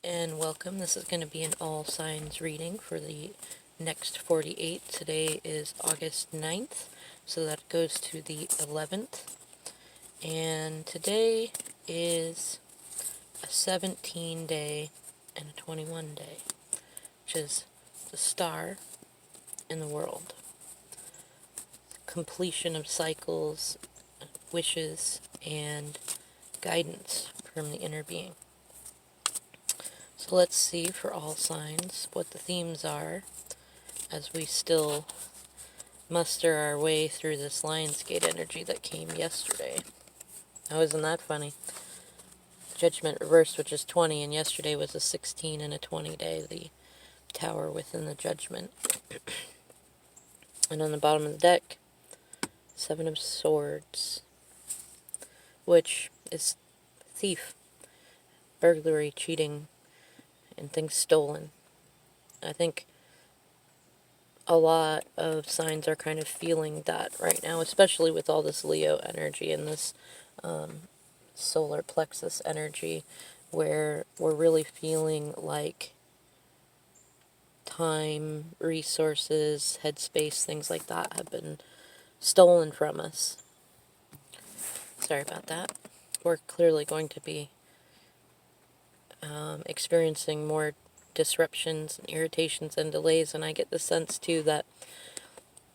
and welcome. This is going to be an all signs reading for the next 48. Today is August 9th, so that goes to the 11th. And today is a 17-day and a 21-day, which is the star in the world. Completion of cycles, wishes, and guidance from the inner being. So let's see for all signs what the themes are as we still muster our way through this Lionsgate energy that came yesterday. Now, isn't that funny? Judgment reversed, which is 20, and yesterday was a 16 and a 20 day, the tower within the judgment. And on the bottom of the deck, 7 of Swords, which is thief, burglary, cheating, and things stolen. I think a lot of signs are kind of feeling that right now, especially with all this Leo energy and this solar plexus energy, where we're really feeling like time, resources, headspace, things like that have been stolen from us. Sorry about that. We're clearly going to be experiencing more disruptions and irritations and delays, and I get the sense too that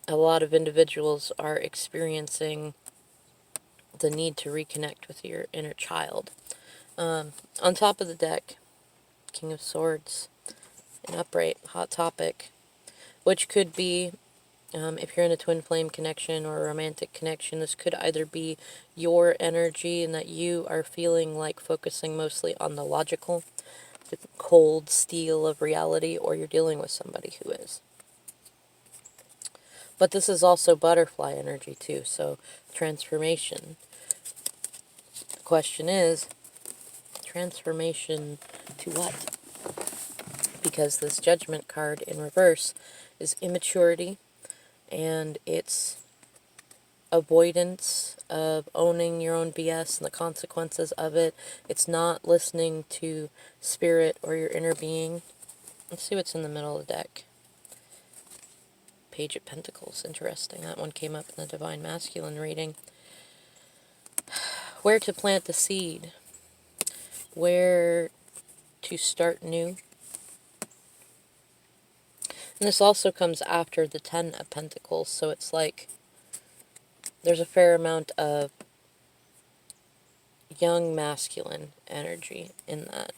a lot of individuals are experiencing the need to reconnect with your inner child. On top of the deck, King of Swords, an upright, hot topic, which could be, if you're in a twin flame connection or a romantic connection, this could either be your energy and that you are feeling like focusing mostly on the logical, the cold steel of reality, or you're dealing with somebody who is. But this is also butterfly energy too, so transformation. The question is, transformation to what? Because this judgment card in reverse is immaturity, and it's avoidance of owning your own BS and the consequences of it. It's not listening to spirit or your inner being. Let's see what's in the middle of the deck. Page of Pentacles. Interesting. That one came up in the Divine Masculine reading. Where to plant the seed. Where to start new. And this also comes after the 10 of Pentacles, so it's like there's a fair amount of young masculine energy in that.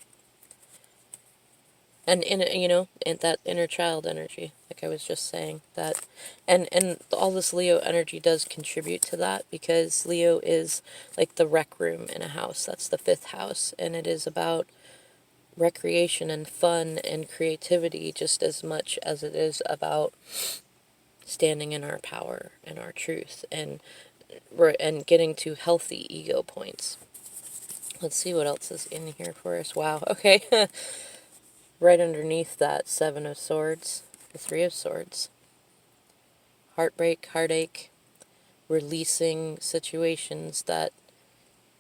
And in that inner child energy, like I was just saying, that and all this Leo energy does contribute to that, because Leo is like the rec room in a house. That's the 5th house, and it is about recreation and fun and creativity just as much as it is about standing in our power and our truth and getting to healthy ego points. Let's see what else is in here for us. Wow, okay. Right underneath that 7 of Swords, the 3 of Swords. Heartbreak, heartache, releasing situations that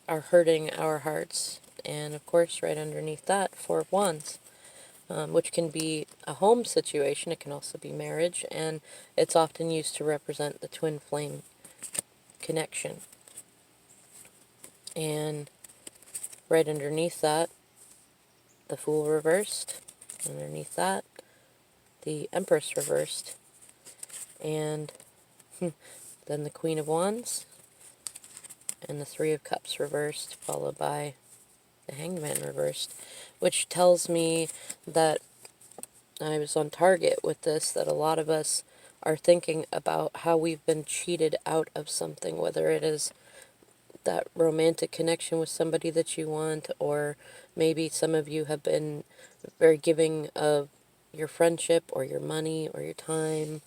are hurting our hearts. And of course, right underneath that, 4 of Wands, which can be a home situation. It can also be marriage, and it's often used to represent the twin flame connection. And right underneath that, the Fool reversed. Underneath that, the Empress reversed. And then the Queen of Wands and the 3 of Cups reversed, followed by the Hangman reversed, which tells me that I was on target with this, that a lot of us are thinking about how we've been cheated out of something, whether it is that romantic connection with somebody that you want, or maybe some of you have been very giving of your friendship or your money or your time,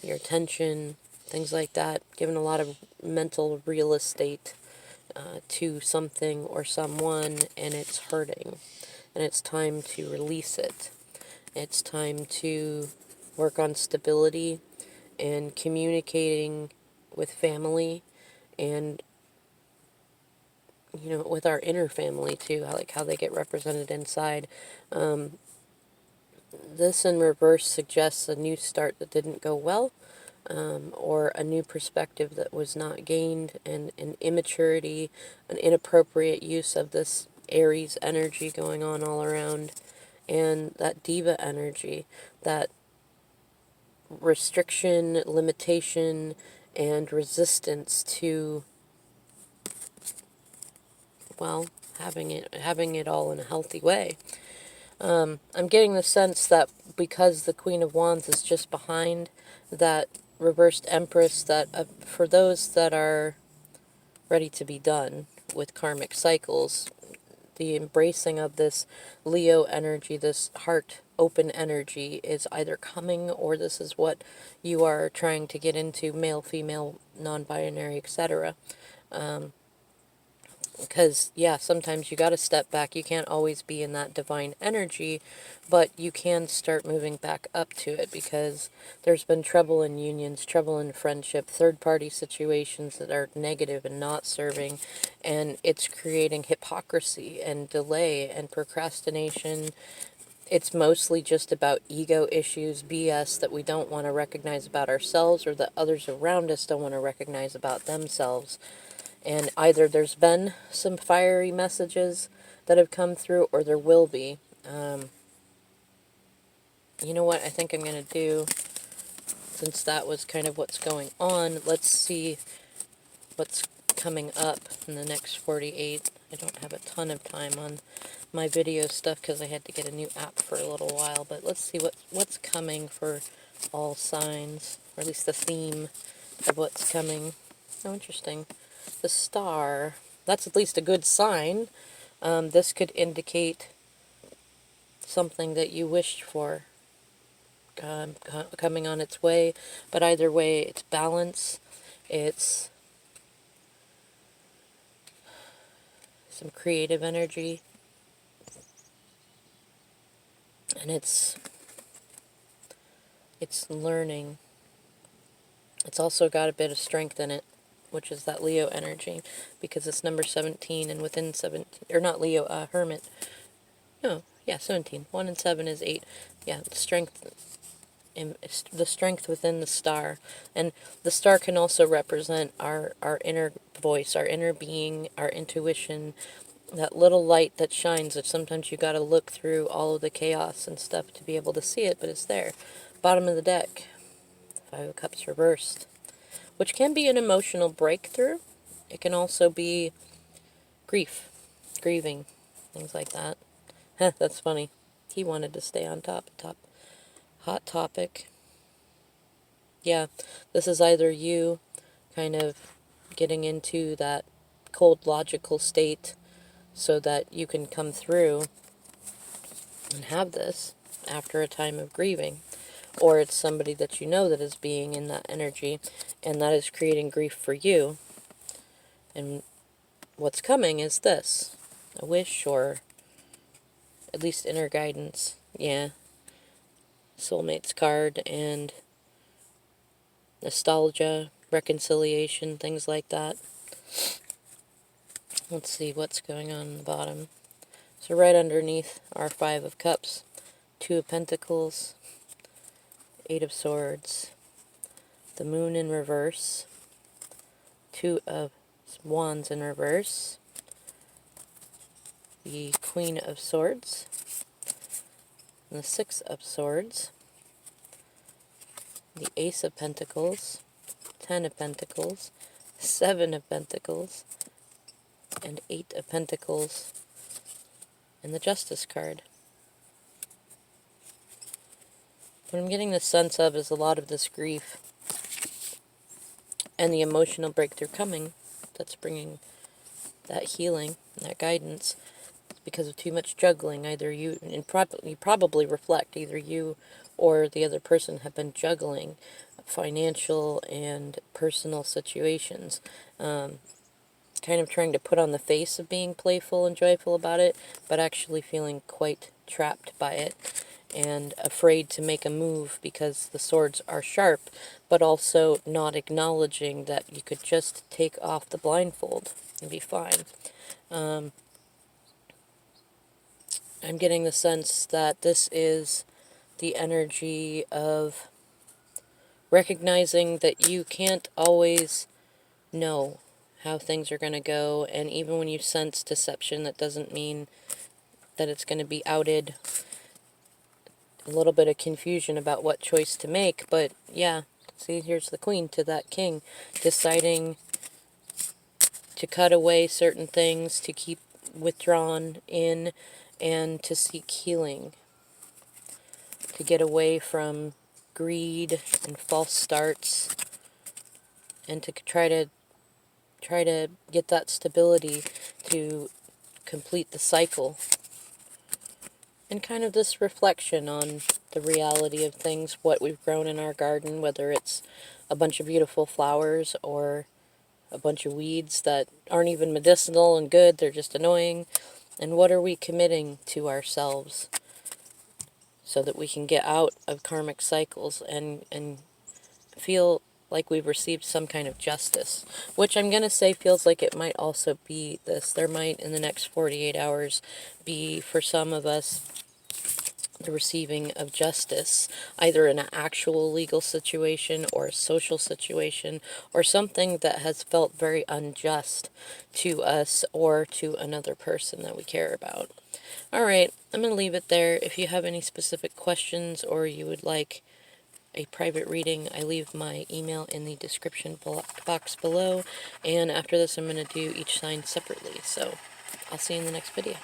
your attention, things like that, given a lot of mental real estate to something or someone, and it's hurting, and it's time to release it. It's time to work on stability and communicating with family and with our inner family too, like how they get represented inside. This in reverse suggests a new start that didn't go well, or a new perspective that was not gained, and an immaturity, an inappropriate use of this Aries energy going on all around, and that diva energy, that restriction, limitation, and resistance to, well, having it all in a healthy way. I'm getting the sense that because the Queen of Wands is just behind that reversed Empress, that for those that are ready to be done with karmic cycles, the embracing of this Leo energy, this heart open energy, is either coming, or this is what you are trying to get into, male, female, non-binary, etc. Because, yeah, sometimes you got to step back. You can't always be in that divine energy, but you can start moving back up to it, because there's been trouble in unions, trouble in friendship, third-party situations that are negative and not serving, and it's creating hypocrisy and delay and procrastination. It's mostly just about ego issues, BS that we don't want to recognize about ourselves, or that others around us don't want to recognize about themselves. And either there's been some fiery messages that have come through, or there will be. You know what I think I'm going to do, since that was kind of what's going on, let's see what's coming up in the next 48. I don't have a ton of time on my video stuff because I had to get a new app for a little while, but let's see what's coming for all signs, or at least the theme of what's coming. Oh, interesting. The star. That's at least a good sign. This could indicate something that you wished for coming on its way. But either way, it's balance. It's some creative energy. And it's learning. It's also got a bit of strength in it, which is that Leo energy, because it's number 17, and within 17, or not Leo, Hermit. No, yeah, 17. 1 and 7 is 8. Yeah, the strength within the star. And the star can also represent our inner voice, our inner being, our intuition, that little light that shines, that sometimes you got to look through all of the chaos and stuff to be able to see it, but it's there. Bottom of the deck, 5 of Cups reversed, which can be an emotional breakthrough. It can also be grieving, things like that. That's funny. He wanted to stay on top. Hot topic. Yeah, this is either you kind of getting into that cold logical state so that you can come through and have this after a time of grieving, or it's somebody that you know that is being in that energy, and that is creating grief for you. And what's coming is this, a wish, or at least inner guidance. Yeah, soulmates card, and nostalgia, reconciliation, things like that. Let's see what's going on the bottom. So right underneath are 5 of Cups, 2 of Pentacles, 8 of Swords, the Moon in reverse, 2 of Wands in reverse, the Queen of Swords, and the 6 of Swords, the Ace of Pentacles, 10 of Pentacles, 7 of Pentacles, and 8 of Pentacles, and the Justice card. What I'm getting the sense of is a lot of this grief and the emotional breakthrough coming that's bringing that healing, that guidance, because of too much juggling. Either you, and you probably reflect, either you or the other person have been juggling financial and personal situations, kind of trying to put on the face of being playful and joyful about it, but actually feeling quite trapped by it and afraid to make a move because the swords are sharp, but also not acknowledging that you could just take off the blindfold and be fine. I'm getting the sense that this is the energy of recognizing that you can't always know how things are going to go, and even when you sense deception, that doesn't mean that it's going to be outed. A little bit of confusion about what choice to make, but yeah, see, here's the queen to that king, deciding to cut away certain things, to keep withdrawn in, and to seek healing, to get away from greed and false starts, and to try to get that stability to complete the cycle. And kind of this reflection on the reality of things, what we've grown in our garden, whether it's a bunch of beautiful flowers or a bunch of weeds that aren't even medicinal and good, they're just annoying. And what are we committing to ourselves so that we can get out of karmic cycles and feel like we've received some kind of justice, which I'm going to say feels like it might also be this. There might, in the next 48 hours, be, for some of us, the receiving of justice, either in an actual legal situation or a social situation, or something that has felt very unjust to us or to another person that we care about. Alright, I'm going to leave it there. If you have any specific questions or you would like a private reading, I leave my email in the description box below, and after this I'm going to do each sign separately, so I'll see you in the next video.